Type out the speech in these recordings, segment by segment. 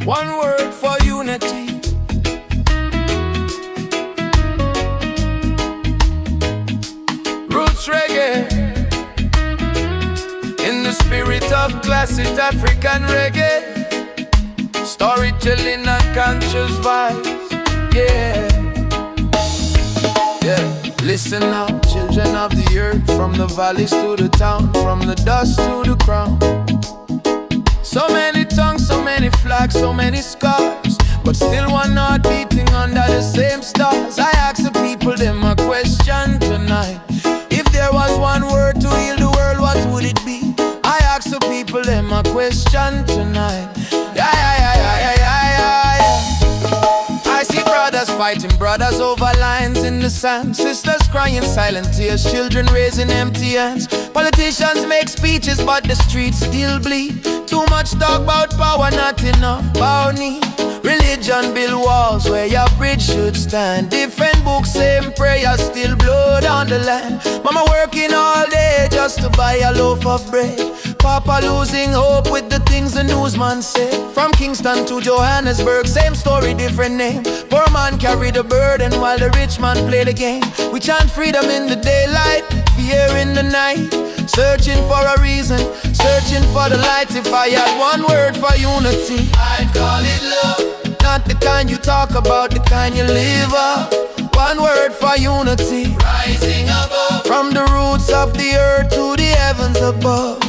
One word for unity. Roots reggae, in the spirit of classic African reggae. Storytelling and conscious vibes. Yeah. Listen now, children of the earth, from the valleys to the town, from the dust to the crown. So many tongues, so many flags, so many scars, but still one heart beating under the same stars. I ask the people them a question tonight. If there was one word to heal the world, what would it be? I ask the people them a question tonight. I see brothers fighting brothers over lines in the sand, sisters crying silent tears, children raising empty hands. Politicians make speeches but the streets still bleed. Too much talk about power, not enough about need. Religion build walls where your bridge should stand. Different books, same prayers, still blood on the land. Mama working all day just to buy a loaf of bread. Papa losing hope with the things the newsman said. From Kingston to Johannesburg, same story, different name. Poor man carry the burden while the rich man play the game. We chant freedom in the daylight, fear in the night. Searching for a reason, searching for the light. If I had one word for unity, I'd call it love. Not the kind you talk about, the kind you live up. One word for unity, rising above. From the roots of the earth to the heavens above.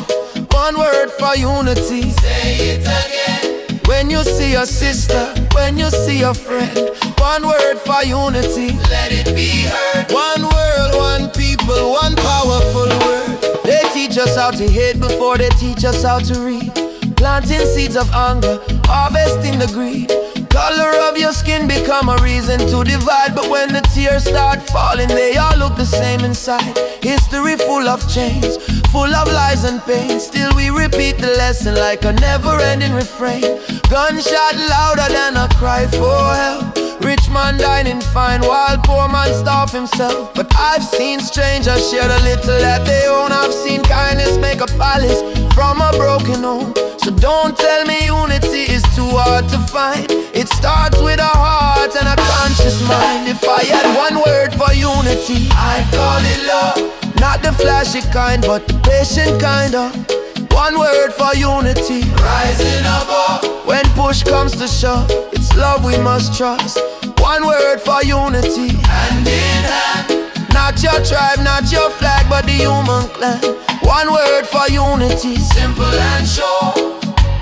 One word for unity, say it again. When you see your sister, when you see your friend. One word for unity, let it be heard. One world, one people, one powerful word. They teach us how to hate before they teach us how to read. Planting seeds of anger, harvesting the greed. Color of your skin become a reason to divide, but when the tears start falling, they all look the same inside. History full of chains, full of lies and pain. Still we repeat the lesson like a never-ending refrain. Gunshot louder than a cry for help. Rich man dining fine while poor man starve himself. But I've seen strangers share the little that they own. I've seen kindness make a palace from a broken home. So don't tell me unity is too hard to find. It starts with a heart and a conscious mind. If I had one word for unity, I'd call it love. Not the flashy kind, but the patient kind of. One word for unity, rising above. When push comes to shove, it's love we must trust. One word for unity, hand in hand. Not your tribe, not your flag, but the human clan. One word for unity, simple and sure.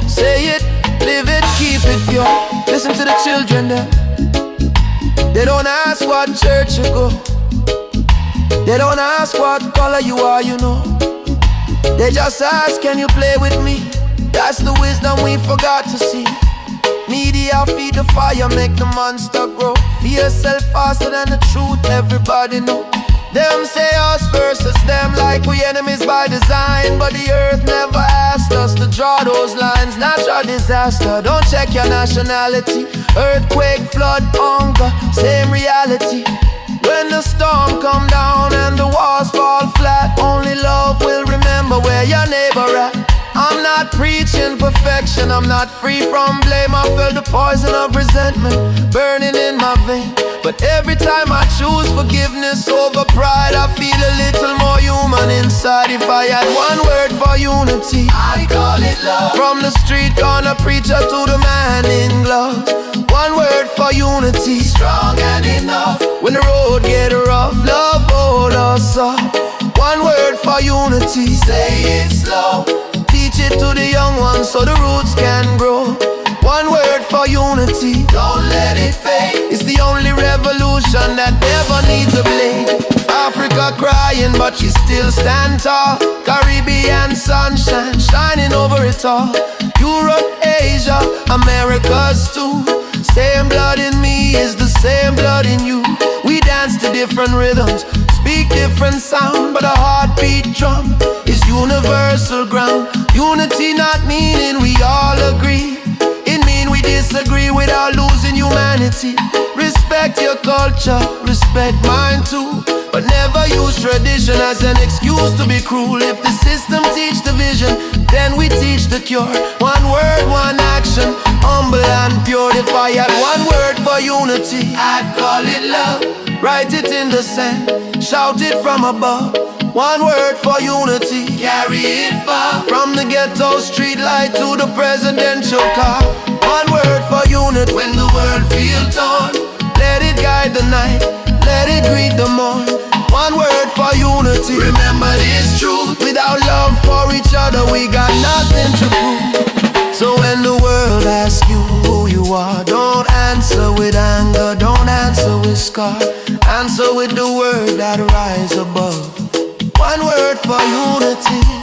Say it, live it, keep it pure. Listen to the children there. They don't ask what church you go. They don't ask what color you are, you know. They just ask, can you play with me? That's the wisdom we forgot to see. Media feed the fire, make the monster grow. Be yourself faster than the truth, everybody know. Them say us versus them like we enemies by design. But the earth never asked us to draw those lines. Natural disaster, don't check your nationality. Earthquake, flood, hunger, same reality. When the storm come down and the walls fall flat, only love will remember where your neighbor at. I'm not preaching perfection, I'm not free from blame. I felt the poison of resentment burning in my vein. But every time I choose forgiveness over pride, I feel a little more human inside. If I had one word for unity, I call it love. From the street corner preacher to the man in gloves. One word for unity, strong and enough. When the road get rough, love hold us up. One word for unity, say it slow. Teach it to the young ones so the roots can grow. One word for unity, don't let it fade. It's the only revolution that never needs a blade. Africa crying but she still stand tall. Caribbean sunshine shining over it all. Europe, Asia, Americas too. Same blood in me is the same blood in you. We dance to different rhythms, speak different sound, but a heartbeat drum is universal ground. Unity not meaning we all agree. It mean we disagree without losing humanity. Respect your culture, respect mine too. but never use tradition as an excuse to be cruel. If the system teach division, then we teach the cure. One word, one action, humble and pure. If I had one word for unity, I'd call it love. Write it in the sand, shout it from above. One word for unity, carry it far. From the ghetto street light to the presidential car. One word for unity. When the world feels torn, let it guide the night, let it greet the morn. One word for unity. Remember this truth, without love for each other we got nothing to prove. So when the world asks you who you are, don't answer with anger, don't answer with scar. Answer with the word that rise above. One word for unity.